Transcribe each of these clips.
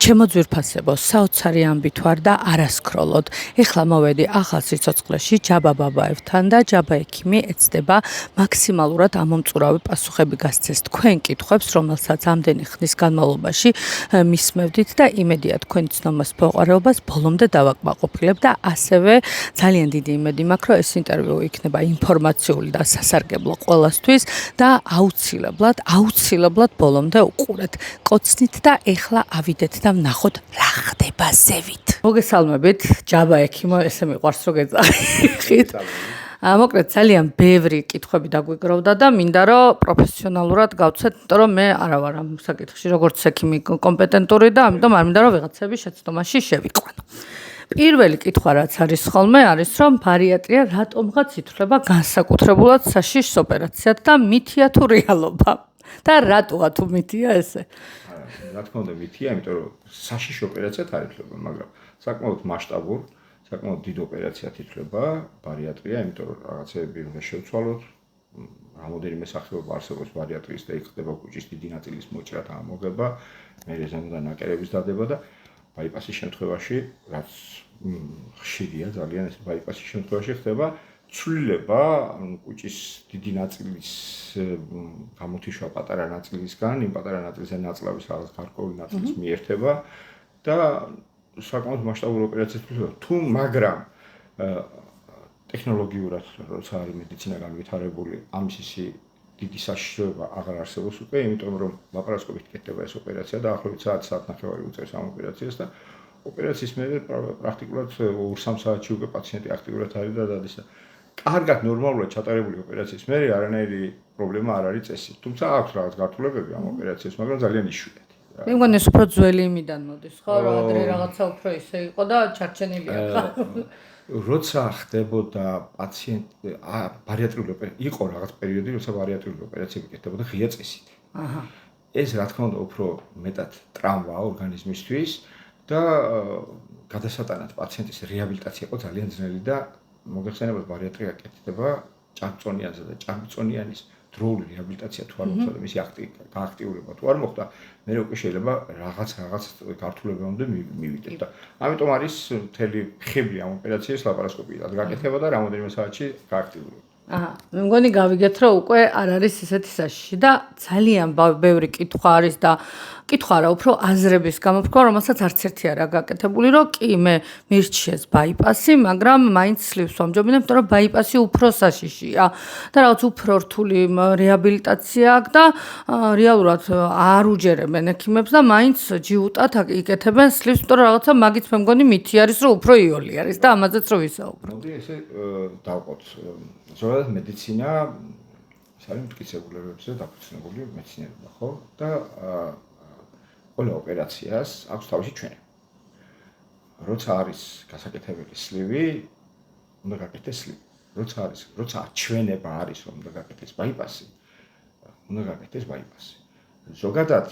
ჩემო ძვირფასებო, საოცარი ამბით ვარ და არასკროლოდ. ეხლა მოვედი ახალ სიცოცხლეში ჯაბა ბაბაევთან და ჯაბა ექიმი ეცდება მაქსიმალურად ამომწურავი პასუხები გასცეს თქვენ კითხვებს, რომელსაც ამდენი ხნის განმავლობაში მისმევდით და იმედია თქვენი ცნობას მოყვარეობას ბოლომდე დავაკმაყოფილებ და ასევე ძალიან დიდი იმედი მაქვს, რომ ეს ინტერვიუ იქნება ინფორმაციული და სასარგებლო ყველასთვის და აუცილებლად ბოლომდე უყურეთ. კოცნით და ეხლა ავიდეთ და ვნახოთ რა ხდება ზევით. მოგესალმებით, ჯაბა ექიმო, ესე მიყვარს რომ გეძახით. მოკლედ ძალიან ბევრი კითხვები დაგვიგროვდა და მინდა რომ პროფესიონალურად გავცეთ, იმიტომ რომ მე არა ვარ ამ საკითხში როგორც ექიმი კომპეტენტური და ამიტომ არ მინდა რომ ვიღაცები შეცდომაში შევიყვანო. პირველი კითხვა რაც არის ხოლმე არის რომ ბარიატრია რატომღაც ითვლება განსაკუთრებულად საშიშ ოპერაციად და მითია თუ რეალობა და რატოა თუ მითია ესე? რა თქმა უნდა მითია, იმიტომ რომ საშიშ ოპერაციად არ ითვლება, მაგრამ საკმაოდ მასშტაბურ, საკმაოდ დიდ ოპერაციად ითვლება ბარიატრია, იმიტომ რომ რაღაცეები უნდა შევცვალოთ, რამოდენიმე სახეობა არსებობს ბარიატრიის და იქ ხდება კუჭის დიდი ნაწილის მოჭრა და ამოღება, მერე ზემოდან ნაკერების დადება და ბაიპასის შემთხვევაში, რაც ხშირია ძალიან, ეს ბაიპასის შემთხვევაში ხდება ცვლილება კუჭის დიდი ნაწილის გამოთიშვა პატარა ნაწილისგან, იმ პატარა ნაწილისგან ნაწლავის რაღაც გარკვეული ნაწილის მიერთება და საკმაოდ მასშტაბური ოპერაციას ხდება. თუ მაგრამ ტექნოლოგიურად როცა არის მედიცინა განვითარებული, ამის ისე დიდი საშიშროება აღარ არსებობს უკვე, იმიტომ რომ ლაპარასკოპით კეთდება ეს ოპერაცია და ახლობით საათნახევარი უწევს ამ ოპერაციას და ოპერაციის მერე პრაქტიკულად 2-3 საათში უკვე პაციენტი აქტიურად არის და დადის. კარგად ნორმალურად ჩატარებული ოპერაციის მერე არანაირი პრობლემა არ არის წესით. თუმცა აქვს რაღაც გართულებები ამ ოპერაციას, მაგრამ ძალიან იშვიათი. მე მგონი ეს უფრო ძველი იმიდან მოდის, ხო? რა ადრე რაღაცა უფრო ისე იყო და ჩარჩენილია ხა. როცა ხდებოდა პაციენტი ბარიატრიული ოპერაცია, იყო რაღაც პერიოდი, როცა ბარიატრიული ოპერაციები კეთდებოდა ღია წესით. ეს რა თქმა უნდა უფრო მეტად ტრავმაა ორგანიზმისთვის და გადასატანად პაციენტის რეაბილიტაცია იყო ძალიან ძნელი და მოგეხსენებათ ბარიატრია კეთდება ჭარბწონიანზე და ჭარბწონიანის დროული რეაბილიტაცია თუ არ მოხდა და მისი გააქტიურება თუ არ მოხდა, მე უკვე შეიძლება რაღაც გართულებამდე მივიდეთ და ამიტომ არის მთელი ხიბლი ამ ოპერაციის ლაპარასკოპიად გაკეთება და რამოდენიმე საათში გააქტიურება. მე მგონი გავიგეთ რომ უკვე არ არის ისეთი საშიში და ძალიან ბევრი კითხვა არის და კითხვა არა, უფრო აზრების გამოთქვა, რომელსაც არც ერთი არა გაკეთებული, რომ კი მე მირჩიეს ბაიპასი, მაგრამ მაინც სლივს ვამჯობინებ, იმიტომ რომ ბაიპასი უფრო საშიშია და რაღაც უფრო რთული რეაბილიტაცია აქვს და რეალურად არ უჯერებენ ექიმებს და მაინც ჯიუტად იკეთებენ სლივს, იმიტომ რომ რაღაცა მაგით მე მგონი მითი არის, რომ უფრო იოლი არის და ამაზეც რომ ვისაუბროთ. მოდი ესე დავყოთ. ზოგადად მედიცინა არის მტკიცებულებებზე დაფუძნებული მეცნიერება, ხო? და ყველა ოპერაციას აქვს თავისი ჩვენება. როცა არის გასაკეთებელი სლივი, უნდა გაკეთდეს სლივი. როცა ჩვენება არის, რომ უნდა გაკეთდეს ბაიპასი, უნდა გაკეთდეს ბაიპასი. ზოგადად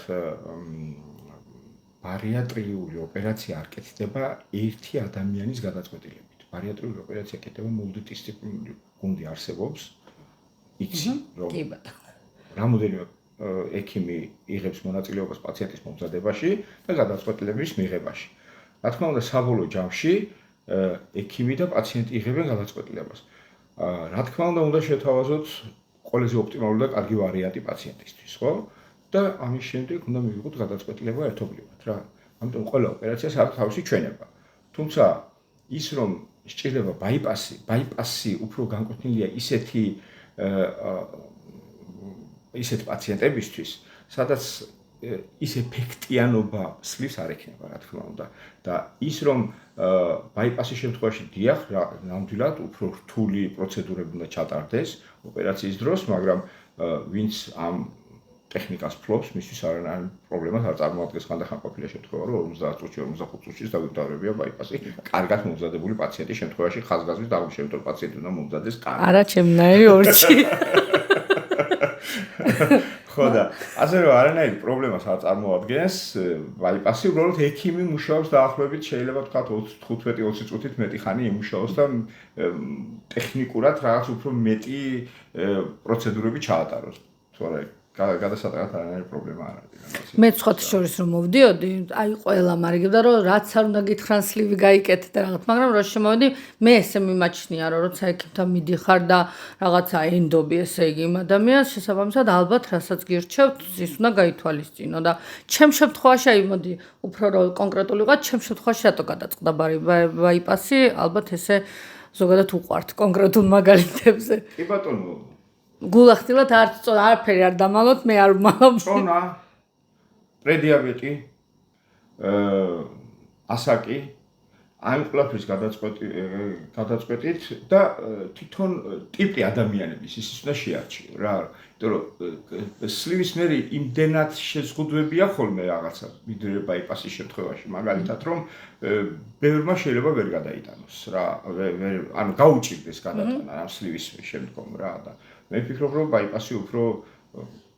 ბარიატრიული ოპერაცია არ კეთდება ერთი ადამიანის გადაწყვეტილებით. ბარიატრიული ოპერაცია კეთდება მულტიდისციპლინური გუნდი არსებობს. იცი რომ რამოდენიმე ექიმი იღებს მონაწილეობას პაციენტის მომზადებაში და გადაწყვეტილების მიღებაში. რა თქმა უნდა, საბოლოო ჯამში ექიმი და პაციენტი იღებენ გადაწყვეტილებას. რა თქმა უნდა შეთავაზოთ ყველაზე ოპტიმალური და კარგი ვარიანტი პაციენტისთვის, ხო? და ამის შემდეგ უნდა მივიღოთ გადაწყვეტილება ერთობლივად, რა. ამიტომ ყველა ოპერაციას აქვს თავისი ჩვენება. თუმცა ის რომ სჭირდება ბაიპასი უფრო განკუთვნილია ისეთ პაციენტებისთვის, სადაც ის ეფექტიანობა სლივს არ ექნება, რა თქმა უნდა. და ის რომ ბაიპასის შემთხვევაში დიახ, ნამდვილად უფრო რთული პროცედურები უნდა ჩატარდეს ოპერაციის დროს, მაგრამ ვინც ამ ტექნიკას ფლობს, მისთვის არანაირი პრობლემა არ წარმოადგენს. ხანდახან ყოფილა შემთხვევა, რომ 50 წუთში, 45 წუთში დაგვიტარებია ბაიპასი კარგად მომზადებული პაციენტის შემთხვევაში ხაზგასმის დაგვიშევთ, რომ პაციენტი უნდა მომზადდეს კარგად. არა, ჩემნაირი ორჩი. ხო და ასე რომ არანაირი პრობლემას არ წარმოადგენს ბაიპასი, უბრალოდ ექიმი მუშაობს დაახლოებით შეიძლება ვთქვათ 15-20 წუთით მეტი ხანი იმუშაოს და ტექნიკურად რაღაც უფრო მეტი პროცედურები ჩაატაროს. თუ არა გადასატანად არანაირი პრობლემა არ არის. მე ცხოვთ შორის რომ მოვდიოდი, აი ყველა მარიგებდა რომ რაც არ უნდა გითხრან სლივი გაიკეთე და რაღაც, მაგრამ რო შემოვედი, მე ესე მიმაჩნია რომ როცა ექიმთან მიდიხარ და რაღაცა ენდობი, ესე იგი იმ ადამიანს შესაბამისად ალბათ რასაც გირჩევთ, ის უნდა გაითვალისწინო და ჩემ შემთხვევაში აი მოდი უფრო რო კონკრეტული ვიყავ, ჩემ შემთხვევაში რატო გადაწყდა ბაიპასი, ალბათ ესე ზოგადად უყვართ კონკრეტულ მაგალითებზე. კი ბატონო, გულახდილად არაფერი არ დამალოთ, მე არ ვმალობ. წონა, პრედიაბეტი, ასაკი, ამ ყველაფრის გადაწყვეტით და თვითონ ტიპი ადამიანების ის უნდა შეარჩიო რა. იმიტომ რომ სლივის მერი იმდენად შეზღუდვებია ხოლმე რაღაცა მიდრე ბაიპასის შემთხვევაში, მაგალითად რომ ბევრმა შეიძლება ვერ გადაიტანოს რა, ანუ გაუჭირდეს გადატანა ამ სლივის შემდგომ რა და მე ვფიქრობ რომ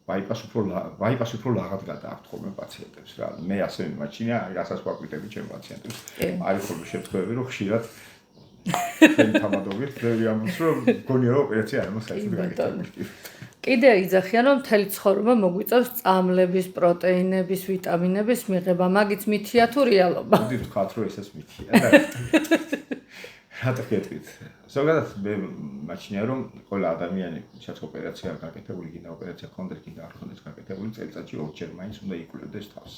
ბაიპასი უფრო ლაღად გადააქვთ ხოლმე პაციენტებს რა. მე ასე მიმაჩნია, რასაც ვაკვირდები ჩემ პაციენტებს. არის ხოლმე შემთხვევები, რომ ხშირად ჩემ თამადობით ბევრი ამბობს, რომ გონია რომ ოპერაცია არ მოსაიცოდ გაკეთებული. კიდე იძახიან, რომ მთელი ცხოვრება მოგვიწევს წამლების, პროტეინების, ვიტამინების მიღება, მაგით მითია თუ რეალობა? მოდი ვთქვათ, რომ ესეც მითია და რატო გეტყვით? ზოგადად მე მაჩნია, რომ ყველა ადამიანი, ვისაც ოპერაცია არ გაკეთებული, გინდა ოპერაცია ჰქონდეს, გინდა არ ჰქონდეს გაკეთებული, წელიწადში ორჯერ მაინც უნდა იკვლევდეს თავს.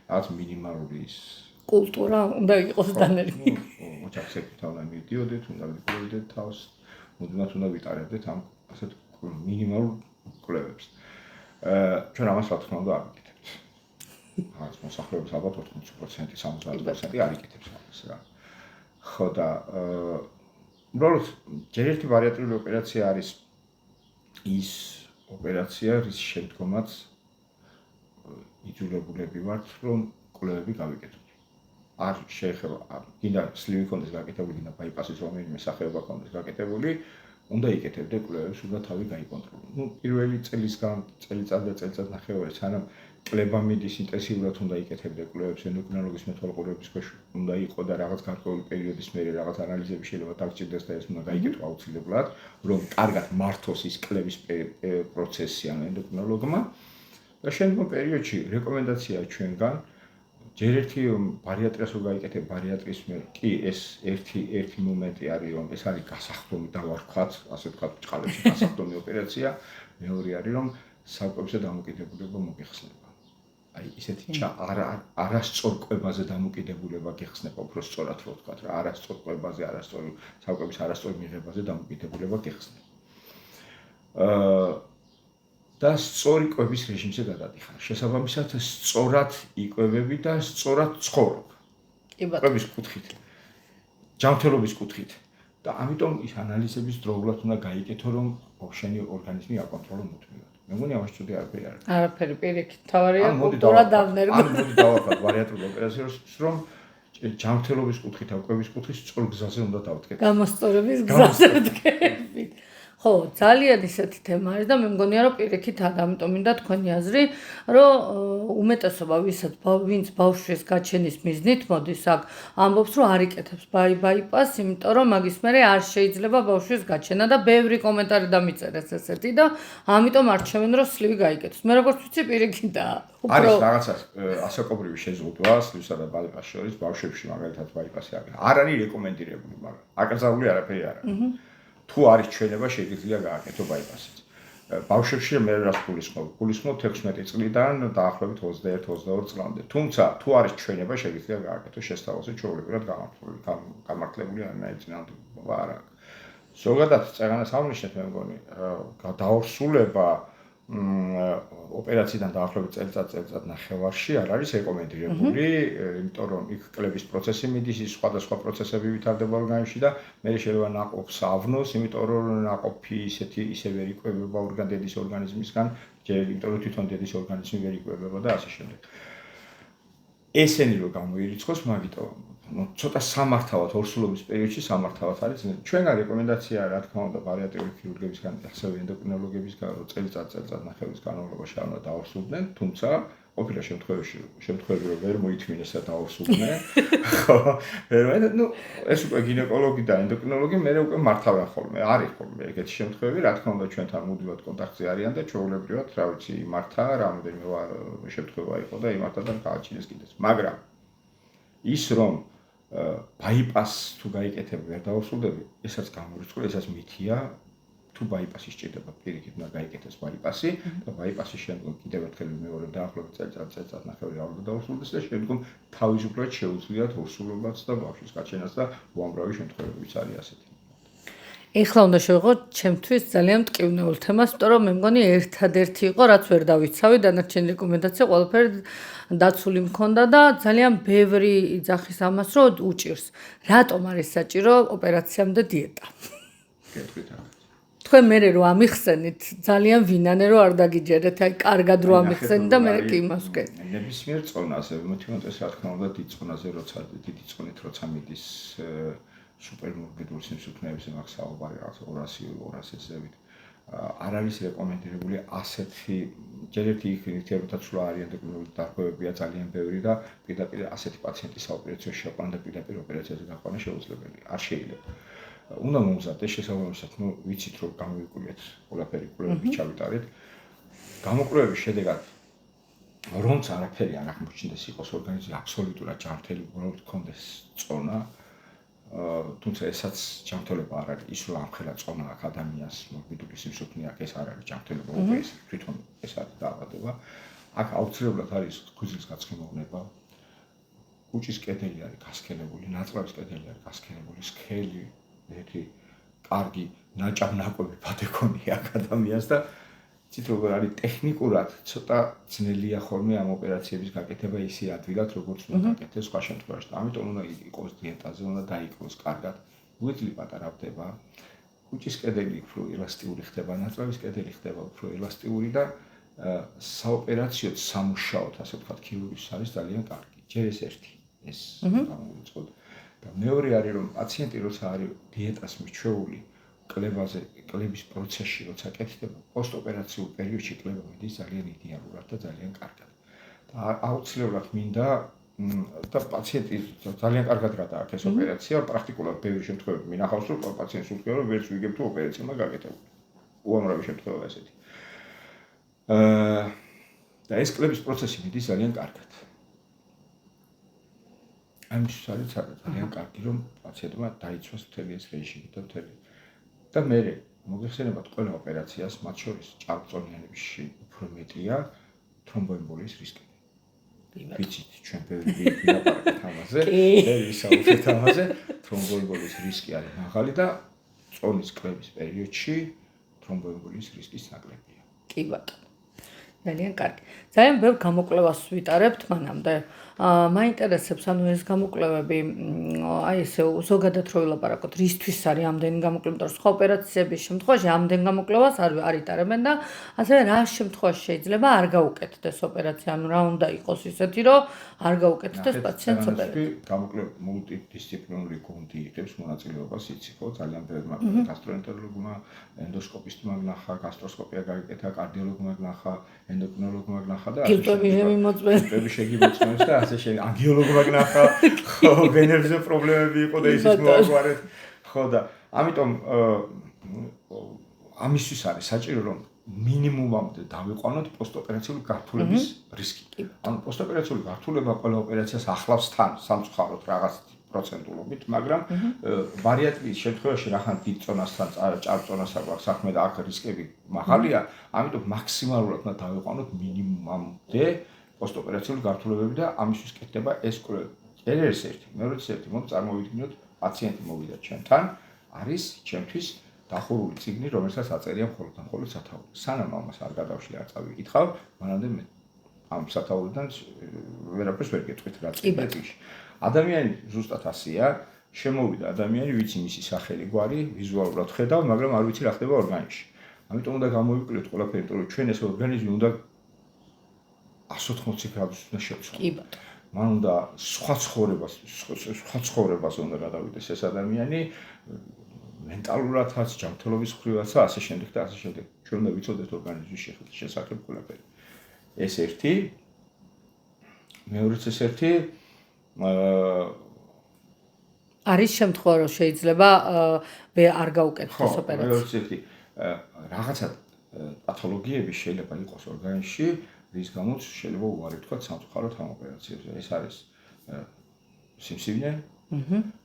რაღაც მინიმალური ის კულტურა უნდა იყოს დანერგი. ოჯახში უნდა მივიდიოდეთ, უნდა ვიკვლევდეთ თავს, მუდმივად უნდა ვიტარებდეთ ამ ასეთ მინიმალურ კვლევებს. ჩვენ ამას რა თქმა უნდა არ ვიკეთებთ. რაღაც მოსახლეობის ალბათ 80%, 70% არ იკეთებს ამას რა. ხო და უბრალოდ ჯერ ერთი ბარიატრიული ოპერაცია არის ის ოპერაცია, რის შემდგომაც იძულებულები ვართ, რომ კვლევები გავიკეთოთ. არ შეეხება, გინდა სლივი ქონდეს გაკეთებული, გინდა ბაიპასის რომელიმე სახეობა ქონდეს გაკეთებული, უნდა იკეთებდე კვლევებს, უნდა თავი გაიკონტროლო. პირველი წელიწადნახევარი, სანამ კვლევა მიდის ინტენსიურად უნდა იკეთებდე კვლევებს, ენდოკრინოლოგის მეთვალყურების ქვეშ უნდა იყო და რაღაც გარკვეული პერიოდის მერე რაღაც ანალიზები შეიძლება დაგჭირდეს და ეს უნდა გაიკეთო აუცილებლად, რომ კარგად მართოს ის კვლევის პროცესი ამ ენდოკრინოლოგმა. და შემდგომ პერიოდში რეკომენდაცია ჩვენგან ჯერ ერთი ბარიატრიას რო გაიკეთებ ბარიატრის მე კი ეს ერთი მომენტი არის რომ ეს არის გასახდომი დავარქვათ, ასე ვთქვათ, ჭყალებში გასახდომი ოპერაცია, მეორე არის რომ საკვებზე დამოკიდებულება მოგეხსნება. აი ისეთი არასწორ კვებაზე დამოკიდებულება გეხსნება, უფრო სწორად რო ვთქვათ რა, არასწორ კვებაზე, არასწორ საკვების არასწორ მიღებაზე დამოკიდებულება გეხსნება. და სწორი კვების რეჟიმზე გადადიხარ. შესაბამისად, სწორად იკვებები და სწორად ცხოვრობ. კი ბატონო. კვების კუთხით, ჯანმრთელობის კუთხით. და ამიტომ ის ანალიზების დროულად უნდა გაიკეთო, რომ შენი ორგანიზმი აკონტროლო მუდმივად. მე მგონი ამაში ცუდი არაფერი არ არის. არაფერი პირიქით, თავარია კულტურა დავნერგო. ან მოდი დავახალ ბარიატრულ ოპერაციას, რომ ჯანმრთელობის კუთხით, კვების კუთხით სწორ გზაზე უნდა დავდგეთ. გამოსწორების გზაზე ვდგებით. ხო, ძალიან ისეთი თემა არის და მე მგონია რომ პირიქით ამიტომ მინდა თქვენი აზრი, რომ უმეტესობა ვინც ბავშვის გაჩენის მიზნით მოდის აქ, ამბობს რომ არ იკეთებს ბაიპას, იმიტომ რომ მაგის მერე არ შეიძლება ბავშვის გაჩენა და ბევრი კომენტარი დამიწერეს ესეთი და ამიტომ არჩევენ რომ სლივი გაიკეთოს. მე როგორც ვიცი პირიქითაა. არის რაღაცა ასაკობრივი შეზღუდვა სლივსა და ბაიპას შორის ბავშვებში მაგალითად ბაიპასი არ არის რეკომენდირებული, მაგრამ აკრძალული არაფერი არ არის. თუ არის ჩვენება შეიძლება გააკეთო ბაიპასიც. ბავშვებში მე რას გულისხმობ? გულისხმობ 16 წლიდან დაახლოებით 21-22 წლამდე. თუმცა თუ არის ჩვენება შეიძლება გააკეთო შესთავაზე ჩვეულებრივად გამართლებული არანაირი წინააღმდეგობა არ აქვს. ზოგადად წეგანას აღნიშნეთ მე მგონი დაორსულება ოპერაციიდან დაახლოებით წელიწად-ნახევარში არ არის რეკომენდირებული, იმიტომ რომ იქ კლების პროცესი მიდის, ის სხვადასხვა პროცესები ვითარდება ორგანიზმში და მე შეიძლება ნაყოფს ავნოს, იმიტომ რომ ნაყოფი ისე ვერ იკვებება დედის ორგანიზმისგან, იმიტომ რომ თვითონ დედის ორგანიზმი ვერ იკვებება და ასე შემდეგ. ესენი რო გამოირიცხოს, მაგიტომ ცოტა სამართავად ორსულობის პერიოდში სამართავად არის. ჩვენგან რეკომენდაცია რა თქმა უნდა ბარიატრიული ქირურგებისგან, ასევე ენდოკრინოლოგებისგან, რომ წელიწად-ნახევრის განმავლობაში არ უნდა დაორსულდნენ, თუმცა ყოფილა შემთხვევები რომ ვერ მოითმინეს და დაუსრულდნენ. ხო, ნუ ეს უკვე გინეკოლოგი და ენდოკრინოლოგი მე უკვე მართავენ ხოლმე. არის ხოლმე ეგეთი შემთხვევები, რა თქმა უნდა ჩვენთან მუდმივად კონტაქტზე არიან და ჩვეულებრივად, რა ვიცი, მართა რამოდენიმე შემთხვევა იყო და იმართა და გააჩინეს კიდეც. მაგრამ ის რომ ბაიპასს თუ გაიკეთებ ვერ დაუსრულდები, ესაც გამორიცხული, ესაც მითია. თუ ბაიპასი სჭირდება პირიქით უნდა გაიკეთეს ბაიპასი და ბაიპასის შემდგომ კიდევ ერთხელ მეორე დაახლოებით წელიწად ნახევარი არ უნდა დაუსრულდეს და შემდგომ თავისუფლად შეუძლიათ ორსულობაც და ბავშვის გაჩენას და უამრავი შემთხვევებიც არის ასეთი. ეხლა უნდა შევიღოთ ჩემთვის ძალიან მტკივნეულ თემას, იმიტომ რომ მე მგონი ერთადერთი იყო, რაც ვერ დავიცავი, დანარჩენი რეკომენდაცია ყველაფერი დაცული მქონდა და ძალიან ბევრი იძახის ამას, რომ უჭირს. რატომ არის საჭირო ოპერაციამდე დიეტა? გეტყვით რა. თქვენ მერე რო ამიხსენით, ძალიან ვინანე რო არ დაგიჯერეთ, აი კარგად რო ამიხსენით და მერე კი იმას ვკეთ. ნებისმიერ წონაზე, მოთმინდეს რა თქმა უნდა დიდ წონაზე, როცა დიდი წონით როცა მიდის სუპერმორბიდულ სიმსუქნეებზე მაგ საუბარი რაღაც 200-200-ით. არ არის რეკომენდირებული ასეთი ჯერ ერთი იქნებოდა ცვლა არის ენდოკრინული დარღვევებია ძალიან ბევრი და პირდაპირ ასეთი პაციენტის საოპერაციო შეყვანა და პირდაპირ ოპერაციაზე გაყვანა შეუძლებელი არ შეიძლება. უნდა მომზადდეს შესაბამისად, ნუ ვიცით რომ გამოვიკვლიეთ ყველაფერი კვლევები ჩავიტარეთ. გამოკვლევების შედეგად რომც არაფერი არ აღმოჩნდეს იყოს ორგანიზმში აბსოლუტურად ჯანმრთელი, უბრალოდ გქონდეს წონა, თუმცა ესაც ჯანმრთელობა არ არის ის რომ ამხელა წონა აქვს ადამიანს მორბიდული სიმსუქნე აქვს ეს არ არის ჯანმრთელობა ეს თვითონ ეს არის დაავადება. აქ აუცილებლად არის გუზის გაცხიმოვნება. კუჭის კედელი არის გასქელებული, ნაწლავის კედელი არის გასქელებული, სქელი ერთი კარგი ნაჭამნაკვები ფათეკონი აქვს ადამიანს და ცით როგორ არის ტექნიკურად ცოტა ძნელია ხოლმე ამ ოპერაციების გაკეთება ისე ადვილად როგორც უნდა გაკეთდეს სხვა შემთხვევაში. ამიტომ უნდა იყოს დიეტაზე, უნდა დაიკლოს კარგად. უეცლი პატარავდება. კუჭის კედელი უფრო ელასტიური ხდება, ნაწლავის კედელი ხდება უფრო ელასტიური და საოპერაციო სამუშაოდ, ასე ვთქვათ, ქირურგის არის ძალიან კარგი. ჯერ ეს ერთი ეს გამოვიწყოთ. და მეორე არის რომ პაციენტი როცა არის დიეტას მიჩვეული კლებაზე, კლების პროცესში როცა კეთდება, პოსტოპერაციულ პერიოდში კლება მიდის ძალიან იდეალურად და ძალიან კარგად. და აუცილებლად მინდა და პაციენტი ძალიან კარგად რა დააკეთეს ოპერაცია, პრაქტიკულად ბევრი შემთხვევები მინახავს რომ პაციენტს უთქვია რომ ვერც ვიგებ თუ ოპერაცია მაგ გაკეთებული. უამრავი შემთხვევა ესეთი. და ეს კლების პროცესი მიდის ძალიან კარგად. ამის არის ძალიან კარგი რომ პაციენტმა დაიცვას მთელი ეს რეჟიმი და მთელი და მე მოგეხსენებათ ყველა ოპერაციას მათ შორის ჭარბწონიანებში უფრო მეტია თრომბოემბოლიის რისკი. ვიცით ჩვენ ბევრი ვილაპარაკეთ ამაზე, ბევრი საუბრობთ ამაზე, თრომბოემბოლიის რისკი არის მაღალი და წონის კლების პერიოდში თრომბოემბოლიის რისკის ნაკლებია. კი ბატონო. ძალიან კარგი. ძალიან ბევრ გამოკვლევას ვიტარებთ მანამდე. მაინტერესებს ანუ ეს გამოკვლევები აი ესე ზოგადად რო ვილაპარაკოთ, რისთვის არის ამდენი გამოკვლევა, იმიტომ რომ სხვა ოპერაციების შემთხვევაში ამდენ გამოკვლევას არ იტარებენ და ასევე რა შემთხვევაში შეიძლება არ გაუკეთდეს ოპერაცია, ანუ რა უნდა იყოს ისეთი, რომ არ გაუკეთდეს პაციენტს ოპერაცია. გამოკვლევა მულტიდისციპლინური გუნდი იღებს მონაწილეობას იცი ხო, ძალიან ბევრმა გასტროენტეროლოგმა, ენდოსკოპისტმა გნახა, გასტროსკოპია გაიკეთა, კარდიოლოგმა გნახა, ენდოკრინოლოგმა გნახა და ფილტვები შემოწმეს. ფილტვები შეგიმოწმეს და ასე შემდეგ. ანგიოლოგმა გნახა, ხო, ვენებზე პრობლემები იყო და ისიც მოაგვარეთ. ხო და ამიტომ ამისთვის არის საჭირო რომ მინიმუმამდე დავიყვანოთ პოსტოპერაციული გართულების რისკი. ანუ პოსტოპერაციული გართულება ყველა ოპერაციას ახლავს თან სამწუხაროდ რაღაც პროცენტულობით, მაგრამ ვარიატიის შემთხვევაში რახან დიდ წონასთან ჭარბწონას აქვს საქმე და აქ რისკები მაღალია, ამიტომ მაქსიმალურად უნდა დავიყვანოთ მინიმუმამდე პოსტოპერაციული გართულებები და ამისთვის კეთდება ეს კვლევა. ეს ერთი, მეორე ერთი, მოდით წარმოვიდგინოთ, პაციენტი მოვიდა ჩემთან, არის ჩემთვის დახურული წიგნი, რომელსაც აწერია მხოლოდ სათაური. სანამ ამას არ გადავშლი არ წავიკითხავ, მანამდე მე ამ სათაურიდან ვერაფერს ვერ გეტყვით რა წიგნში. ადამიანი ზუსტად ასეა, შემოვიდა ადამიანი, ვიცი მისი სახელი, გვარი, ვიზუალურად ხედავ, მაგრამ არ ვიცი რა ხდება ორგანიზმში. ამიტომ უნდა გამოვიკვლიოთ ყველაფერი, იმიტომ რომ ჩვენ ეს ორგანიზმი უნდა 180 გრადუსით უნდა შევცვალოთ. კი ბატონო. მან უნდა სხვა ცხოვრებას უნდა გადავიდეს ეს ადამიანი, მენტალურადაც, ჯანმრთელობის მხრივაც და ასე შემდეგ და ასე შემდეგ. ჩვენ უნდა ვიცოდეთ ორგანიზმის შესახებ ყველაფერი. ეს ერთი მეორეც ეს ერთი არის შემთხვევა რომ შეიძლება არ გაუკეთდეს ოპერაცია. მეორეც ერთი რაღაცა პათოლოგიები შეიძლება იყოს ორგანიზმში, რის გამოც შეიძლება უარი თქვა სამწუხაროდ ამ ოპერაციებზე. ეს არის სიმსივნე,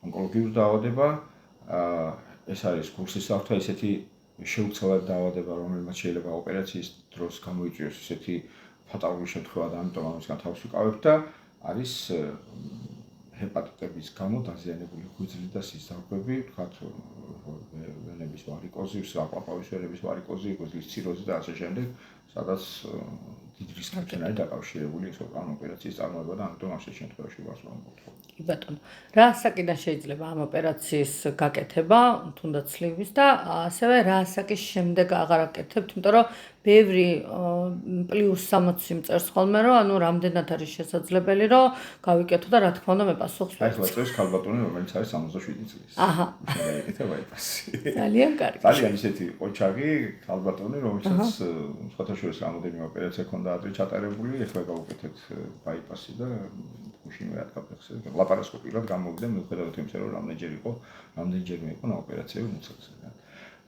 ონკოლოგიური დაავადება, ეს არის გულსისხლთა ესეთი შეუცვლელი დაავადება, რომელმაც შეიძლება ოპერაციის დროს გამოიწვიოს ესეთი ფატალური შემთხვევა და ამიტომ ამისგან თავს ვიკავებ და არის ჰეპატიტების გამო დაზიანებული ღვიძლი და სისხლები, ვთქვათ, ვენების ვარიკოზი, საყვაყავის ვენების ვარიკოზი, ღვიძლის ციროზი და ასე შემდეგ, სადაც დიდი რისკებთან არის დაკავშირებული ეს ამ ოპერაციის წარმოება და ამიტომ ამ შემთხვევაში ვასვამ მოთხოვ. კი ბატონო. რა ასაკიდან შეიძლება ამ ოპერაციის გაკეთება, თუნდაც ცლივის და ასევე რა ასაკის შემდეგ აღარ აკეთებთ, იმიტომ რომ ბევრი პლუს 60 მწერს ხოლმე რომ ანუ რამდენად არის შესაძლებელი რომ გავიკეთო და რა თქმა უნდა მე პასუხს აი ხო წევს ქალბატონი რომელიც არის 67 წლის. აჰა. ეკეთება ბაიპასი. ძალიან კარგი. ძალიან ისეთი ყოჩაღი ქალბატონი რომელსაც სხვათაშორის რამოდენიმე ოპერაცია ქონდა ადრე ჩატარებული, ეხლა გავუკეთეთ ბაიპასი და გუშინვე აკაფეხზე. ლაპარასკოპიურად გამოვიდა მიუხედავად იმისა რომ რამდენჯერმე იყო ოპერაციები მოცულზე.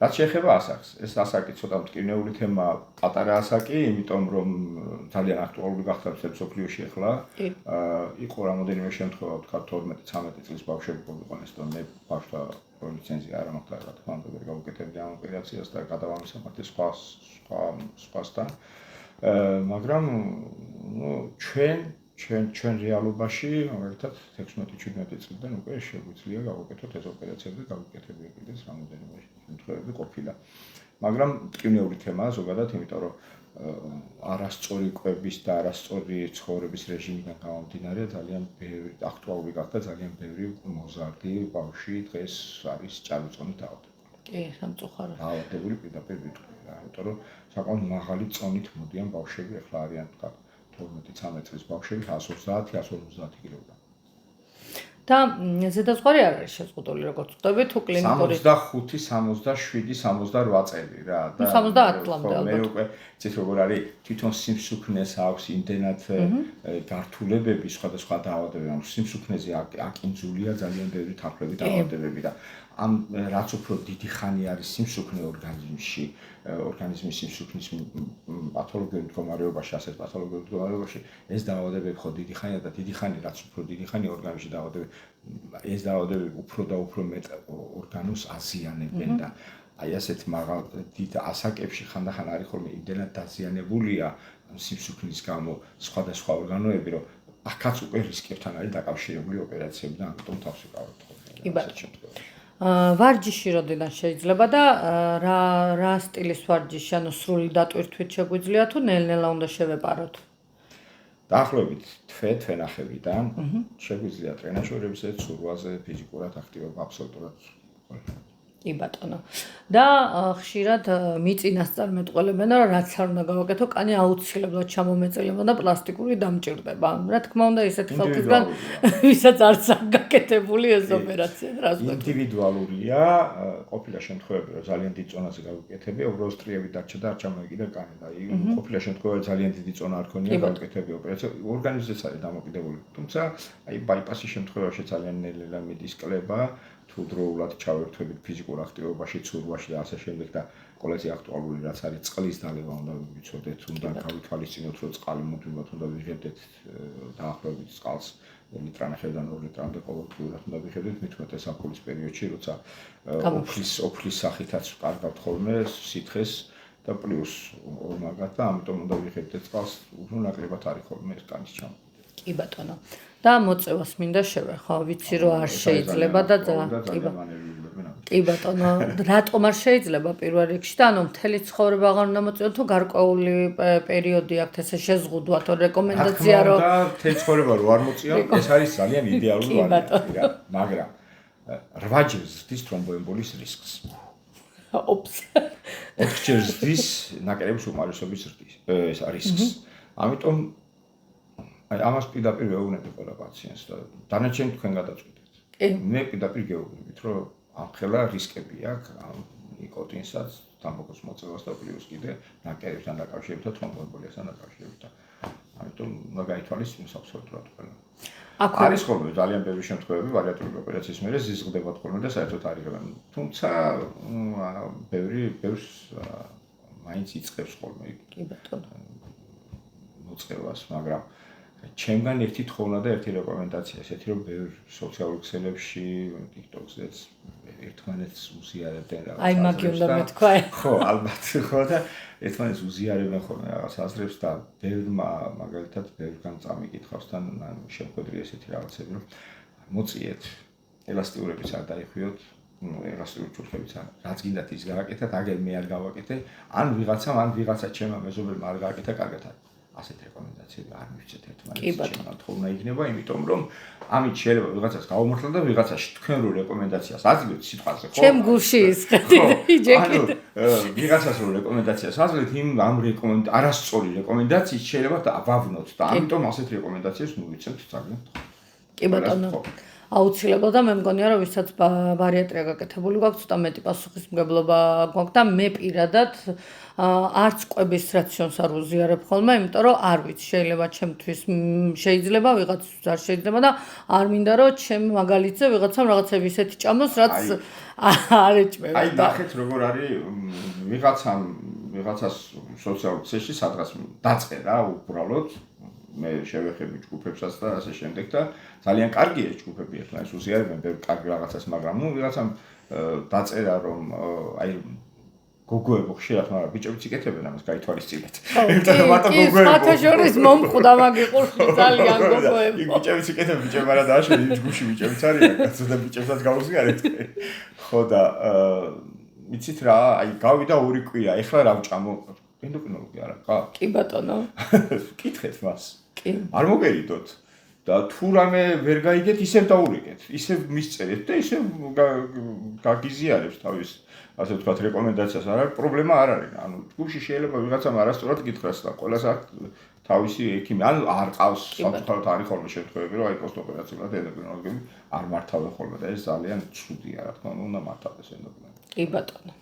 რაც შეეხება ასაკს, ეს ასაკი ცოტა მტკივნეული თემაა, პატარა ასაკი, იმიტომ რომ ძალიან აქტუალური გახდა მსოფლიოში ახლა. იყო რამოდენიმე შემთხვევა, თქვა 12-13 წლის ბავშვები ყოფილიყონეს და მე ბავშვთა ლიცენზია არ მაქვს, რა თქმა უნდა, ვერ გავუკეთებდი ამ ოპერაციას და გადავამისამართე სხვასთან. მაგრამ ჩვენ რეალობაში, მაგალითად 16-17 წლიდან უკვე შეგვიძლია გავუკეთოთ ეს ოპერაციები და გავუკეთებია კიდეც რამოდენიმე შემთხვევები ყოფილა. მაგრამ მტკივნეული თემაა ზოგადად, იმიტომ რომ არასწორი კვების და არასწორი ცხოვრების რეჟიმიდან გამომდინარე ძალიან აქტუალური გახდა ძალიან ბევრი მოზარდი ბავშვი დღეს არის ჭარბწონით დაავადებული. კი, სამწუხაროდ. დაავადებული პირდაპირ ვიტყვი რა, იმიტომ რომ საკმაოდ მაღალი წონით მოდიან ბავშვები, ახლა არიან თქვა 12-13 წლის ბავშვები 130-150 კილოგრამი. და ზედაზღვარი არ არის შეზღუდული როგორც ხვდები თუ კლინიკური 65, 67, 68 წელი რა და 70 წლამდე ალბათ. მე უკვე ცით როგორ არის თვითონ სიმსუქნეს აქვს იმდენად გართულებები სხვადასხვა დაავადებები, ანუ სიმსუქნეზე აკინძულია ძალიან ბევრი თარგმნები დაავადებები და ამ რაც უფრო დიდი ხანი არის სიმსუქნე ორგანიზმში, ორგანიზმის სიმსუქნის პათოლოგიურ მდგომარეობაში, ასეთ პათოლოგიურ მდგომარეობაში ეს დაავადებები ხო დიდი ხანია და დიდი ხანი რაც უფრო დიდი ხანი ორგანიზმში დაავადებები ეს დაავადებები უფრო და უფრო მეტ ორგანოს აზიანებენ და აი ასეთ მაღალ დიდ ასაკებში ხანდახან არის ხოლმე იმდენად დაზიანებულია სიმსუქნის გამო სხვადასხვა ორგანოები, რომ აქაც უკვე რისკებთან არის დაკავშირებული ოპერაციები და ამიტომ თავს ვიკავებთ ხოლმე. ვარჯიში როდიდან შეიძლება და რა სტილის ვარჯიში, ანუ სრული დატვირთვით შეგვიძლია თუ ნელ-ნელა უნდა შევეპაროთ? დაახლოებით თვე-თვენახევიდან შეგვიძლია ტრენაჟერებზე, ცურვაზე, ფიზიკურად აქტივობა აბსოლუტურად ყველგან. კი ბატონო. და ხშირად მიწინასწარმეტყველებენ რომ რაც არ უნდა გავაკეთო, კანი აუცილებლად ჩამომეწელებოდა და პლასტიკური დამჭირდება. რა თქმა უნდა, ისეთი ხალხისგან ვისაც არც არ გაკეთებული ეს ოპერაცია, რას ვთქვი? ინდივიდუალურია, ყოფილა შემთხვევები, რომ ძალიან დიდ წონაზე გავუკეთებია, უბრალოდ სტრიები დარჩა და არ ჩამოეკიდა კანი და ყოფილა შემთხვევები ძალიან დიდი წონა არ ქონია გავუკეთებია ოპერაცია. ორგანიზმზეც არის დამოკიდებული. თუმცა აი ბაიპასის შემთხვევაში ძალიან ნელ-ნელა მიდის კლება. თუ დროულად ჩავერთვებით ფიზიკურ აქტივობაში, ცურვაში და ასე შემდეგ და ყველაზე აქტუალური რაც არის წყლის დალევა უნდა ვიცოდეთ, უნდა გავითვალისწინოთ, რომ წყალი მუდმივად უნდა ვიღებდეთ დაახლოებით წყალს ლიტრანახევიდან 2 ლიტრამდე ყოველდღიურად უნდა ვიღებდეთ, მithumetes საფულის პერიოდში, როცა ოფლის სახითაც კარგავთ ხოლმე სითხეს და პლუს ორმაგად და ამიტომ უნდა ვიღებდეთ წყალს, უფრო ნაკლებად არის ხოლმე ეს კანის ჩამოყალიბება. კი ბატონო. და მოწევას მინდა შევე, ხო, ვიცი რომ არ შეიძლება და კი ბატონო, რატომ არ შეიძლება პირველ რიგში და ანუ მთელი ცხოვრება აღარ უნდა მოწევოთ თუ გარკვეული პერიოდი აქვთ ესე შეზღუდვა თუ რეკომენდაცია რომ მთელი ცხოვრება რო არ მოწიო, ეს არის ძალიან იდეალური ვარიანტი რა, მაგრამ 8 ჯერ ზრდის თრომბოემბოლის რისკს. ოპს. 4 ჯერ ზრდის ნაკრების უმრავლესობის ზრდის რისკს. ამიტომ აი ამას პირდაპირ ვეუბნები ყველა პაციენტს და დანარჩენი თქვენ გადაწყვეტეთ. მე პირდაპირ გეუბნებით, რომ ამხელა რისკები აქვს ამ ნიკოტინსაც, თამბაქოს მოწევას და პლუს კიდე ნაკერებთან დაკავშირებით და თრომბოემბოლიასთან დაკავშირებით. ამიტომ უნდა გაითვალისწინოს აბსოლუტურად ყველა. აქ არის ხოლმე ძალიან ბევრი შემთხვევები ვარიატიული ოპერაციის მერე ზიზღდებათ ხოლმე და საერთოდ არიღებენ. თუმცა ბევრს მაინც იწყებს ხოლმე კი ბატონო. მოწყებას, მაგრამ ჩემგან ერთი თხოვნა და ერთი რეკომენდაცია, ესეთი რომ ბევრ სოციალურ ქსელებში, TikTok-ზეც ერთმანეთს უზიარებდნენ რაღაც. აი მაგი უნდა მეთქვა. ხო, ალბათ ხო და ერთმანეთს უზიარებენ ხოლმე რაღაც აზრებს და ბევრმა მაგალითად ბევრგან წამიკითხავს თან შეხვედრი ესეთი რაღაცები რომ მოწიეთ ელასტიურებიც არ დაიხიოთ, ელასტიური ჩურხებიც არ. რაც გინდათ ის გააკეთეთ, აგერ მე არ გავაკეთე, ან ვიღაცა ჩემმა მეზობელმა არ გააკეთა, კარგად არის. ასეთ რეკომენდაციები არ მივცეთ ერთმანეთს ჩემმა თხოვნა იქნება, იმიტომ რომ ამით შეიძლება ვიღაცას გავუმართლოთ და ვიღაცაში თქვენ რო რეკომენდაციას აძლევთ სიტყვაზე, ხო? ჩემ გულში ისხდით იჯეკით. ვიღაცას რო რეკომენდაციას აძლევთ, ამ არასწორი რეკომენდაციის შეიძლება დავავნოთ და ამიტომ ასეთ რეკომენდაციებს მივიცემთ ძალიან. კი ბატონო. აუცილებლად და მე მგონია რომ ვისაც ბარიატრია გაკეთებული გვაქვს, ცოტა მეტი პასუხისმგებლობა გვაქვს და მე პირადად არც კვების რაციონს არ უზიარებ ხოლმე, იმიტომ რომ არ ვიცი, შეიძლება ჩემთვის შეიძლება, ვიღაცას არ შეიძლება და არ მინდა რომ ჩემ მაგალითზე ვიღაცამ რაღაცები ისეთი ჭამოს, რაც არ ეჭმება. აი ნახეთ როგორ არის ვიღაცას სოციალურ ქსელში სადღაც დაწყერა უბრალოდ მე შევეხები ჯგუფებსაც და ასე შემდეგ და ძალიან კარგია ჯგუფები ერთმანეთს უზიარებენ ბევრ კარგ რაღაცას, მაგრამ ნუ ვიღაცამ დაწერა რომ აი გოგოებო ხშირად, მაგრამ ბიჭებიც იკეთებენ ამას, გაითვალისწინეთ. იმიტომ რომ მარტო გოგოებო. სათა შორის მომკვდა მაგი ყურში ძალიან გოგოებო. იქ ბიჭებიც იკეთებენ, ბიჭებმა რა დააშორე, ჯგუფში ბიჭებიც არიან, კაცო და ბიჭებსაც გავუზიარეთ. ხო და იცით რა, აი გავიდა 2 კვირა, ეხლა რა ვჭამო? ენდოკრინოლოგი არა ხარ? კი ბატონო. კითხეთ მას. კი. არ მოგერიდოთ და თუ რამე ვერ გაიგეთ, ისევ დაურეკეთ, ისევ მისწერეთ და ისევ გაგიზიარებს თავის ასე ვთქვათ რეკომენდაციას. არ არის პრობლემა არ არის. ანუ ჯგუფში შეიძლება ვიღაცამ არასწორად გითხრას და ყველას აქვს თავისი ექიმი. ანუ არ ყავს სამწუხაროდ არის ხოლმე შემთხვევები, რომ აი პოსტოპერაციულად ენდოკრინოლოგები არ მართავენ ხოლმე და ეს ძალიან ცუდია, რა თქმა უნდა, მართავდეს ენდოკრინოლოგი. კი ბატონო.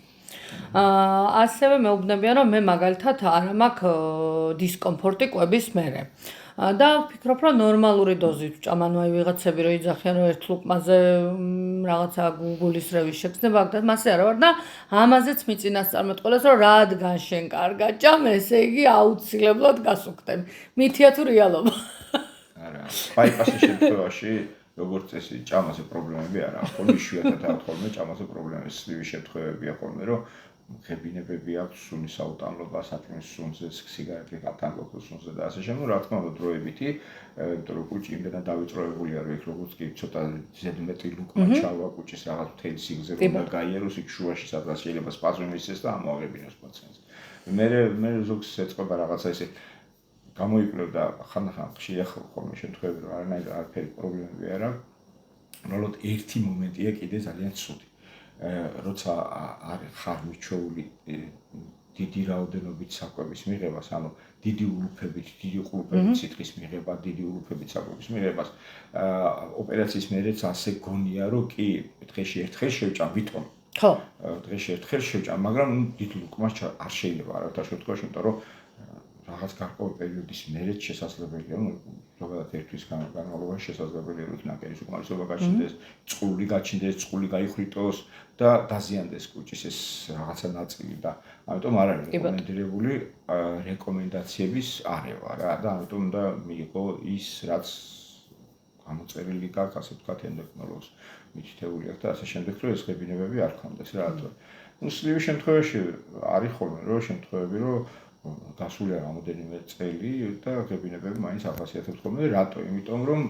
ასევე მეუბნებიან რომ მე მაგალითად არ მაქვს დისკომფორტი კვების მერე. და ვფიქრობ რომ ნორმალური დოზით ვჭამ, ანუ აი ვიღაცები რო იძახიან რომ ერთ ლუკმაზე რაღაცა გულისრევის შექმნება და მასე არა ვარ და ამაზეც მიწინასწარმეტყველეს რომ რადგან შენ კარგად ჭამ, ესე იგი აუცილებლად გასუქდებ. მითია თუ რეალობა? არა, ბაიპასის შემთხვევაში როგორც წესი ჭამაზე პრობლემები არ აქვს, ხოლმე იშვიათად აქვს ხოლმე ჭამაზე პრობლემები, სლივი შემთხვევებია ხოლმე, რომ ღებინებები აქვს სუნის საუტანლობა, სათქმის სუნზე, სიგარეტი გატანკოს სუნზე და ასე შემდგომ, რა თქმა უნდა დროებითი, იმიტომ რომ კუჭი იმდენად დავიწროებულია, რომ იქ როგორც კი ცოტა ზედმეტი ლუკმა ჩავა კუჭის რაღაც მთელი სიგზე რომ გაიაროს, იქ შუაში სადღაც შეიძლება სპაზმი მისცეს და ამოაღებინოს პაციენტს. მე ზოგს ეწყობა რაღაცა ესე გამოიკვლევ და ხანდახან ხშირია ხოლმე შემთხვევები, რომ არაფერი პრობლემები არ აქვს. უბრალოდ ერთი მომენტია კიდე ძალიან ცუდი. როცა არ ხარ მიჩვეული დიდი რაოდენობით საკვების მიღებას, ანუ დიდი ულუფებით, დიდი ყლუპებით სიტყვის მიღება, დიდი ულუფებით საკვების მიღებას, ოპერაციის მერეც ასე გონია, რომ კი დღეში ერთხელ შევჭამ ვითომ. ხო. დღეში ერთხელ შევჭამ, მაგრამ დიდ ლუკმას არ შეიძლება არავითარ შემთხვევაში, იმიტომ რომ რაღაც გარკვეული პერიოდის მერეც შესაძლებელია, ну, ზოგადად ერთვის განმავლობაში შესაძლებელია, რომ ნაკერის უკმარისობა გაჩნდეს, წყული გაჩნდეს, წყული გაიხრიტოს და დაზიანდეს კუჭის ეს რაღაცა ნაწილი და ამიტომ არ არის რეკომენდირებული რეკომენდაციების არევა რა და ამიტომ უნდა მიიღო ის, რაც გამოწერილი გაქვს, ასე ვთქვათ, ენდოკრინოლოგს მითითებული აქვს და ასე შემდეგ, რომ ეს ღებინებები არ ქონდეს რა თქმა უნდა. ну, სლივი შემთხვევაში არის ხოლმე რო შემთხვევები, რომ გასულია რამოდენიმე წელი და ღებინებები მაინც ახასიათებს ხოლმე. რატო? იმიტომ რომ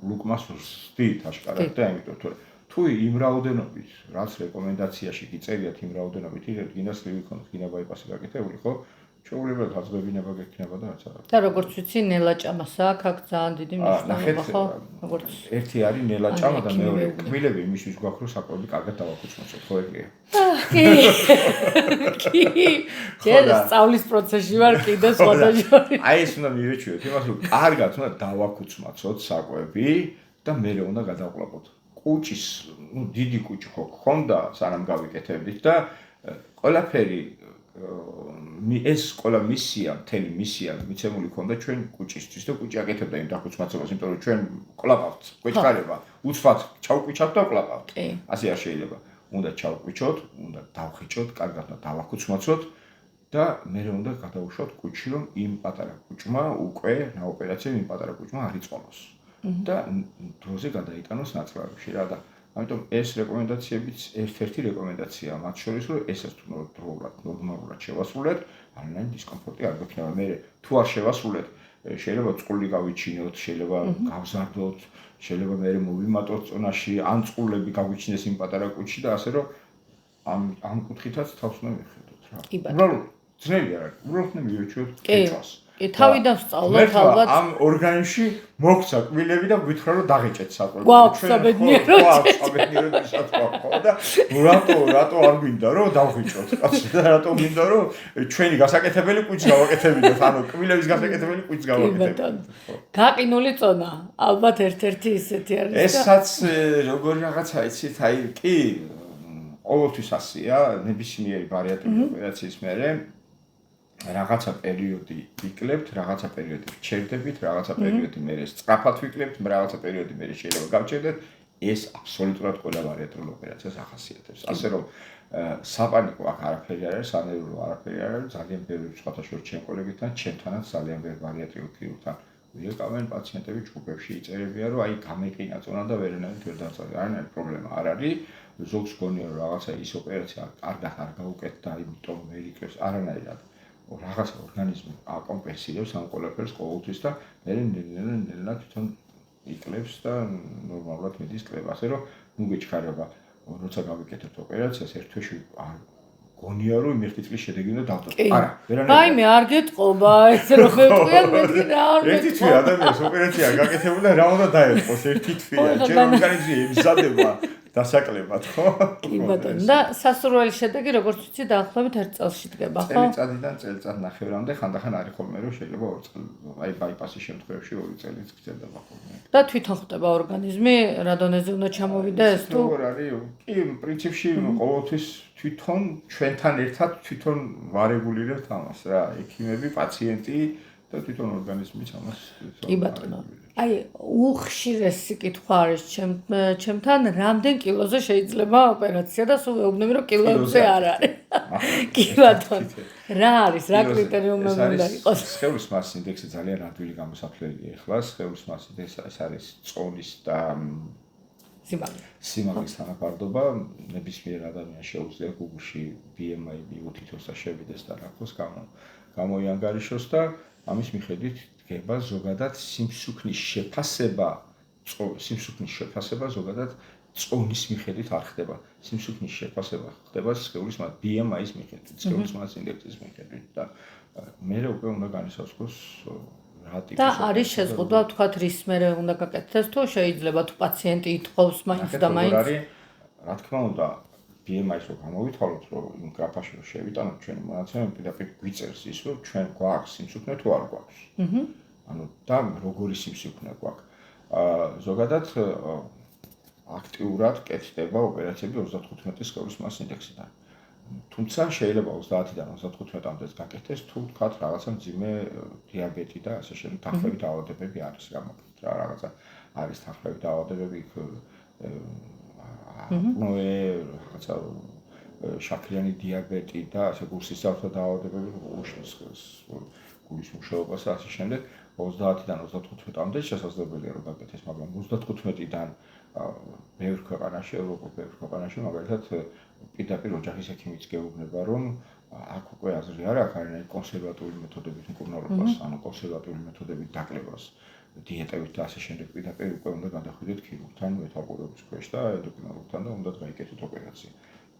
ლუკმას ვსდით აშკარად და იმიტომ თუ იმ რაოდენობით, რაც რეკომენდაციაში გიწერიათ იმ რაოდენობით, იღებთ გინდა სლივი ქონდეს, გინდა ბაიპასი გაკეთებული, ხო? ჩვეულებრივად ღებინება გექნება და რაც არა. და როგორც ვიცი, ნელა ჭამას აქვს ძალიან დიდი მნიშვნელობა, ხო? როგორც ერთი არის ნელა ჭამა და მეორე კბილები იმისთვის გვაქვს, რომ საკვები კარგად დავაკუცმოთ, ხო ეგეა? კი. ჯერ სწავლის პროცესში ვარ კიდე სხვადასხვა. აი ეს უნდა მივეჩვიოთ, იმას რომ კარგად უნდა დავაკუცმაცოთ საკვები და მერე უნდა გადავყლაპოთ. კუჭის, ну, დიდი კუჭი ხო გქონდა, სანამ გავიკეთებდით და ყველაფერი ეს ყველა მისია, მთელი მისია მიცემული ქონდა ჩვენ კუჭისთვის და კუჭი აკეთებდა იმ დახუცმაცებას, იმიტომ რომ ჩვენ კლაპავთ, გვეჩქარება, უცბად ჩავკვიჩავთ და კლაპავთ. ასე არ შეიძლება. უნდა ჩავკვიჩოთ, უნდა დავხიჭოთ, კარგად და დავახუცმაცოთ და მე უნდა გადავუშვათ კუჭი, რომ იმ პატარა კუჭმა უკვე ოპერაცია იმ პატარა კუჭმა არ იწვალოს. და დროზე გადაიტანოს ნაწლავებში რა და ამიტომ ეს რეკომენდაციებიც ერთ-ერთი რეკომენდაციაა მათ შორის რომ ესეც თუ ნორმალურად შევასრულეთ, არანაირი დისკომფორტი არ გვექნება. მე თუ არ შევასრულეთ, შეიძლება წყული გავიჩინოთ, შეიძლება გავზარდოთ, შეიძლება მე მოვიმატოთ წონაში, ან წყულები გავიჩინეს იმ პატარა კუჭში და ასე რომ ამ კუთხითაც თავს უნდა მივხედოთ რა. უბრალოდ ძნელი არ არის, უბრალოდ მივიჩვენოთ კეჭვას. თავიდან ვსწავლოთ ალბათ ამ ორგანიზმში მოქცა კბილები და გვითხრა რომ დაღეჭეთ საკვები. გვაქვს საბედნიეროდ და რატო არ გვინდა რომ დავღიჭოთ კაცი და რატო გვინდა რომ ჩვენი გასაკეთებელი კუჭი გავაკეთებინოთ, ანუ კბილების გასაკეთებელი კუჭი გავაკეთებინოთ. გაყინული წონა, ალბათ ერთ-ერთი ისეთი არის და ესაც როგორი რაღაცა იცით, აი კი ყოველთვის ასია, ნებისმიერი ბარიატრიული ოპერაციის მერე რაღაცა პერიოდი ვიკლებთ, რაღაცა პერიოდი ვჩერდებით, რაღაცა პერიოდი მერე სწრაფად ვიკლებთ, რაღაცა პერიოდი მერე შეიძლება გავჩერდეთ. ეს აბსოლუტურად ყველა ბარიატრიულ ოპერაციას ახასიათებს. ასე რომ საპანიკო აქ არაფერი არ არის, სანერვრო არაფერი არ არის, ძალიან ბევრი სხვათა შორის ჩემ კოლეგებთან, ჩემთანაც ძალიან ბევრი ბარიატრიულ ქირურგთან ვიყავენ პაციენტები ჯგუფებში იწერებიან, რომ აი გამეყინა წონა და ვერანაირად ვერ დაწვა. არანაირი პრობლემა არ არის. ზოგს გონია რომ რაღაცა ის ოპერაცია კარგად არ გაუკეთდა, იმიტომ ვერ იკლებს არანაირად. რაღაცა ორგანიზმი აკომპენსირებს ამ ყველაფერს ყოველთვის და მე ნელ-ნელა თვითონ იკლებს და ნორმალურად მიდის კლება. ასე რომ ნუ გეჩქარება, როცა გავიკეთებთ ოპერაციას, ერთ თვეში არ გონია რომ მეხუთე წლის შედეგი უნდა დავდოთ. არა, ვერანაირად. აი მე არ გეტყობა, ესე რომ მეთქვია, მეთქი რა არ ერთი თვე ადამიანს ოპერაცია გაკეთებული და რა უნდა დაეწყოს ერთი თვეა. ჯერ ორგანიზმი ემზადება დასაკლებად, ხო? კი ბატონო. და სასურველი შედეგი როგორც ვიცი დაახლოებით 1 წელში დგება, ხო? წელიწადიდან წელიწადნახევრამდე ხანდახან არის ხოლმე რომ შეიძლება 2 წელი, აი ბაიპასის შემთხვევაში 2 წელიც გრძელდება ხოლმე. და თვითონ ხდება ორგანიზმი, რა დონეზე უნდა ჩამოვიდეს თუ? როგორ არის? კი, პრინციპში ყოველთვის თვითონ ჩვენთან ერთად თვითონ ვარეგულირებთ ამას რა, ექიმები, პაციენტი და თვითონ ორგანიზმიც ამას. კი ბატონო. აი, უხშირესი კითხვა არის ჩემთან, რამდენ კილოზე შეიძლება ოპერაცია და სულ ვეუბნები რომ კილოებზე არ არის. კი ბატონო. რა არის, რა კრიტერიუმები უნდა იყოს? სხეულის მასის ინდექსი ძალიან ადვილი გამოსაფლელია ახლა, სხეულის მასის ინდექსი არის წონის და სიმაღლის თანაფარდობა. ნებისმიერ ადამიანს შეუძლია Google-ში BMI მიუთითოს და შევიდეს და ნახოს გამოიანგარიშოს და ამის მიხედვით დგება ზოგადად სიმსუქნის შეფასება ზოგადად წონის მიხედვით არ ხდება. სიმსუქნის შეფასება ხდება სხეულის BMI-ის მიხედვით, სხეულის მასის ინდექსის მიხედვით და მე უკვე უნდა განისაზღვროს რა ტიპის და არის შეზღუდვა, თქვათ, რის მერე უნდა გაკეთდეს თუ შეიძლება თუ პაციენტი ითხოვს მაინც და მაინც. რა თქმა უნდა, BMI-ს რო გამოვითვალოთ, რომ იმ გრაფაში რო შევიტანოთ ჩვენი მონაცემები, პირდაპირ გვიწერს ის, რომ ჩვენ გვაქვს სიმსუქნე თუ არ გვაქვს. ანუ და როგორი სიმსუქნე გვაქვს. ზოგადად აქტიურად კეთდება ოპერაციები 35 სხეულის მასის ინდექსიდან. თუმცა შეიძლება 30-დან 35-მდეც გაკეთდეს, თუ თქვათ რაღაცა მძიმე დიაბეტი და ასე შემდეგ თანხლები დაავადებები არის გამოკლედ რა რაღაცა არის თანხლები დაავადებები რაღაცა შაქრიანი დიაბეტი და ასე გულსისავსა დაავადებები გულის მუშაობას ასე შემდეგ 30-დან 35-მდე შესაძლებელია რომ გაკეთდეს, მაგრამ 35-დან ბევრ ქვეყანაში, ევროპულ ბევრ ქვეყანაში მაგალითად პირდაპირ ოჯახის ექიმიც გეუბნება, რომ აქ უკვე აზრი არ აქვს არანაირი კონსერვატიული მეთოდებით მკურნალობას, ანუ კონსერვატიული მეთოდებით დაკლებას, დიეტებით და ასე შემდეგ პირდაპირ უკვე უნდა გადახვიდეთ ქირურგთან, მეთვალყურების ქვეშ და ენდოკრინოლოგთან და უნდა გაიკეთოთ ოპერაცია.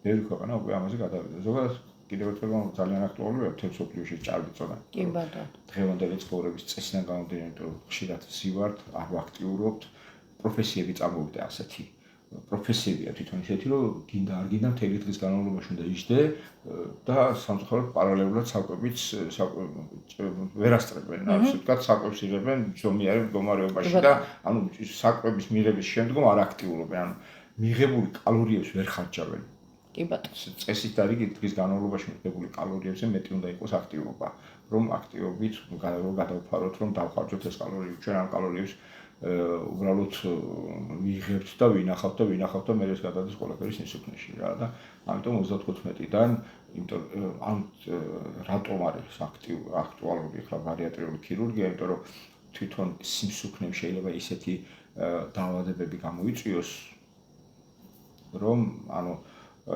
ბევრი ქვეყანა უკვე ამაზე გადავიდა. ზოგადად კიდევ ერთხელ ძალიან აქტუალურია მთელ მსოფლიოში ჭარბი წონა. კი ბატონო. დღევანდელი ცხოვრების წესიდან გამომდინარე, რომ ხშირად ვზივართ, არ ვაქტიურობთ, პროფესიები წამოვიდა ასეთი. პროფესიებია თვითონ ისეთი, რომ გინდა არ გინდა მთელი დღის განმავლობაში უნდა იჯდე და სამწუხაროდ პარალელურად საკვებიც ვერ ასწრებენ. ასე ვთქვათ, საკვებს იღებენ ზომიერ მდგომარეობაში და ანუ საკვების მიღების შემდგომ არ აქტიურობენ. ანუ მიღებული კალორიებს ვერ ხარჯავენ. კი ბატონო. წესით არის დღის განმავლობაში მიღებული კალორიებზე მეტი უნდა იყოს აქტივობა, რომ აქტივობით გადავფაროთ, რომ დავხარჯოთ ეს კალორიები, ჩვენ ამ კალორიებს უბრალოდ ვიღებთ და ვინახავთ და მე ეს გადადის ყველაფერი სისუფლეში რა და ამიტომ 35-დან რატომ არის აქტუალური ხა ბარიატრიული ქირურგია, იმიტომ რომ თვითონ სიმსუქნემ შეიძლება ისეთი დაავადებები გამოიწვიოს, რომ ანუ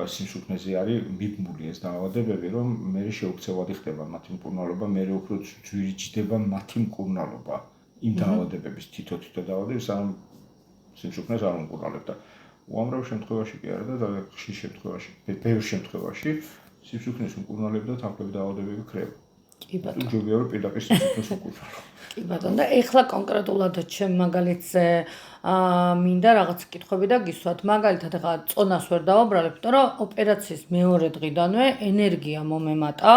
სიმსუქნეზე არის მიბმული ეს დაავადებები, რომ მე შეუქცევადი ხდება მათი მკურნალობა, მე უფრო ძვირიჭდება მათი მკურნალობა იმ დაავადებების თითო დაავადებას, ანუ სიმსუქნეს არ უმკურნალებდა. უამრავ შემთხვევაში კი არა და ხშირ შემთხვევაში, ბევრ შემთხვევაში სიმსუქნეს უმკურნალებდა თაფლები დაავადებები ქრება. კი ბატონო. ჯობია რომ პირდაპირ სიმსუქნეს უკურნალო. კი ბატონო და ეხლა კონკრეტულად ჩემ მაგალითზე მინდა რაღაც კითხვები და გისვათ. მაგალითად ეხლა წონას ვერ დავაბრალებ, იმიტომ რომ ოპერაციის მეორე დღიდანვე ენერგია მომემატა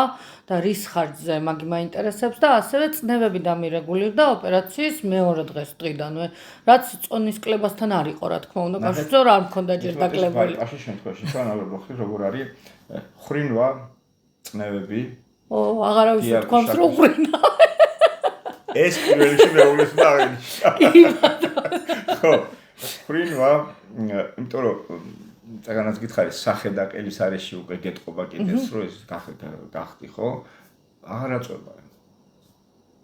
და რის ხარჯზე მაგი მაინტერესებს და ასევე წნევები დამირეგულირდა ოპერაციის მეორე დღიდანვე, რაც წონის კლებასთან არ იყო, რა თქმა უნდა, კავშირი არ მქონდა ჯერ დაკლებული. პაშის შემთხვევაში თან აღარ მოხდეს როგორ არის ხრინვა, წნევები აღარავის თქვამს რომ ხრინა. ეს პირველი მეუღლეს დავინიშნა. ხო, ხრინვა, იმიტომ რომ წაგანაც გითხარი, სახე და ყელის არეში უკვე გეტყობა კიდეც, რომ ეს გახდი, ხო? აღარ აწובה.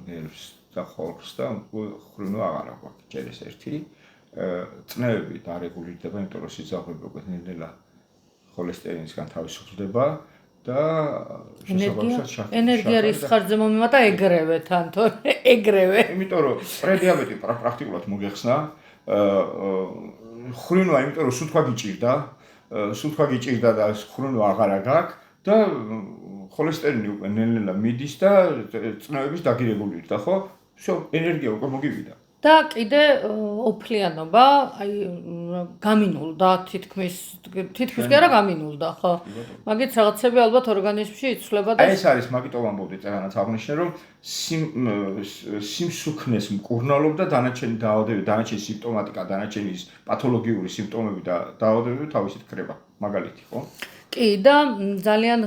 ნერვს და ხორცს და ხრინვა აღარ აქვს, ჯერ ეს ერთი. წნევები დარეგულირდება, იმიტომ რომ სიძაღები უკვე ნელ-ნელა ხოლესტერინისგან თავისუფლდება. და ენერგია რის ხარჯზე მომემატა ეგრევე თან თორე ეგრევე. იმიტომ რომ პრედიაბეტი პრაქტიკულად მოგეხსნა, ხრინვა, იმიტომ რომ სუნთქვა გიჭირდა და ხრინვა აღარა გაქვს და ხოლესტერინი უკვე ნელ-ნელა მიდის და წნევების დაგირეგულირდა, ხო? всё, ენერგია უკვე მოგივიდა. და კიდე ოფლიანობა, აი გამინულდა თითქმის კი არა გამინულდა, ხო? მაგით რაღაცები ალბათ ორგანიზმში იცვლება და ეს არის, მაგიტომ ამბობდი წეგანაც აღნიშნე, რომ სიმსუქნეს მკურნალობდა დანარჩენი დაავადებები, დანარჩენი სიმპტომატიკა, დანარჩენი პათოლოგიური სიმპტომები და დაავადებები თავისით ქრება, მაგალითი, ხო? კი და ძალიან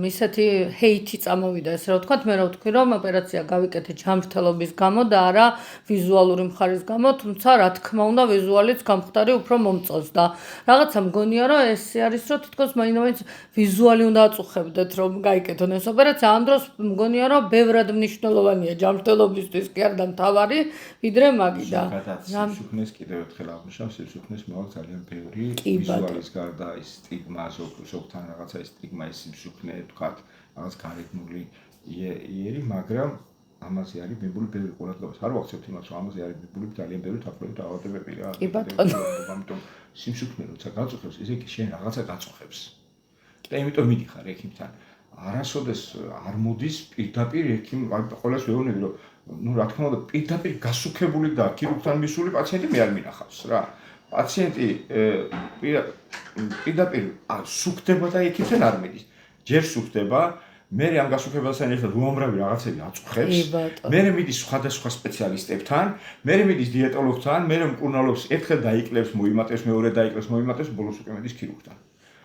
ისეთი ჰეითი წამოვიდა, ესე რომ ვთქვათ, მე რა ვთქვი, რომ ოპერაცია გავიკეთე ჯანმრთელობის გამო და არა ვიზუალური მხარის გამო, თუმცა რა თქმა უნდა ვიზუალიც გამხდარი უფრო მომწონს და რაღაცა მგონია, რომ ეს არის, რომ თითქოს მაინც ვიზუალი უნდა აწუხებდეთ, რომ გაიკეთონ ეს ოპერაცია. ამ დროს მგონია, რომ ბევრად მნიშვნელოვანია ჯანმრთელობისთვის კი არა და მთავარი, ვიდრე მაგი და სიმსუქნეს კიდევ ერთხელ აღნიშნავ, სიმსუქნეს მოაქვს ძალიან ბევრი ვიზუალის გარდა ის სტიგმა ზოგთან რაღაცა ის სტიგმა ის სიმსუქნე თქვათ რაღაც გარეგნული იერი, მაგრამ ამაზე არის მიბული ბევრი ყურადღება. არ ვახცევთ იმას, რომ ამაზე არის მიბული ძალიან ბევრი თაფლები დაავადებები რა. კი ბატონო. ამიტომ სიმსუქნე როცა გაწუხებს, ისე კი შენ რაღაცა გაწუხებს. და იმიტომ მიდიხარ ექიმთან. არასოდეს არ მოდის პირდაპირ ექიმ, ყველას ვეუბნები, რომ ну რა თქმა უნდა პირდაპირ გასუქებული და ქირურგთან მისული პაციენტი მე არ მინახავს რა. პაციენტი პირდაპირ სუქდება და ექიმთან არ მიდის. ჯერ სუქდება, მე ამ გასუქებასთან ერთად უამრავი რაღაცები აწუხებს. მე მიდის სხვადასხვა სპეციალისტებთან, მე მიდის დიეტოლოგთან, მე მკურნალობს, ერთხელ დაიკლებს, მოიმატებს, მეორე დაიკლებს, მოიმატებს, ბოლოს უკვე მიდის ქირურგთან.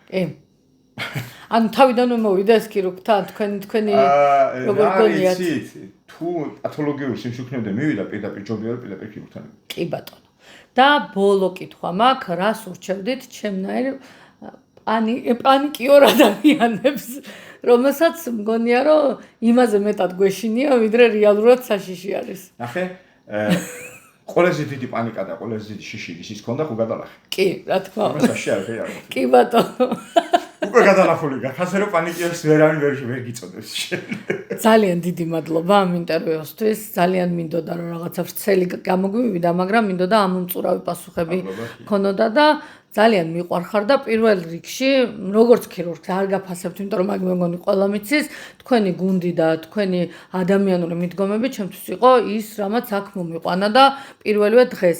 კი. ანუ თავიდანვე მოვიდა ეს ქირურგთან, თქვენი როგორ გონიათ? თუ პათოლოგიური სიმსუქნემდე მივიდა პირდაპირ ჯობია რომ პირდაპირ ქირურგთან. კი ბატონო. და ბოლო კითხვა მაქვს, რას ურჩევდით ჩემნაირ პანიკიორ ადამიანებს, რომელსაც მგონია, რომ იმაზე მეტად გვეშინია, ვიდრე რეალურად საშიში არის. ნახე, ყველაზე დიდი პანიკა და ყველაზე დიდი შიში ის ქონდა ხო გადალახე. კი, რა თქმა უნდა. საშიში არ ხარ. კი ბატონო. უკვე გადალახული გახ, ასე რომ პანიკიორს ვერავინ ვერ გიწოდებს. ძალიან დიდი მადლობა ამ ინტერვიუსთვის. ძალიან მინდოდა რომ რაღაცა ვრცელი გამოგვივიდა, მაგრამ მინდოდა ამ უმწურავი პასუხები ქონოდა და ძალიან მიყვარხარ და პირველ რიგში როგორც ქირურგს არ გაფასებთ, იმიტომ რომ მაგ მეგონი ყველა მიცის, თქვენი გუნდი და თქვენი ადამიანური მიდგომები ჩემთვის იყო ის, რამაც აქ მომიყვანა და პირველივე დღეს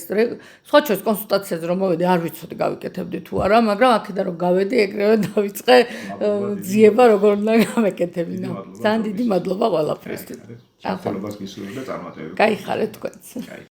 სხვა ჩვენს კონსულტაციაზე რომ მოვედი, არ ვიცოდი გავიკეთებდი თუ არა, მაგრამ აქედან რომ გავედი, ეგრევე დავიწყე ძიება როგორ უნდა გამეკეთებინა. ძალიან დიდი მადლობა ყველაფრისთვის. ახალობას გისურვებ და წარმატებები. გაიხარეთ თქვენც.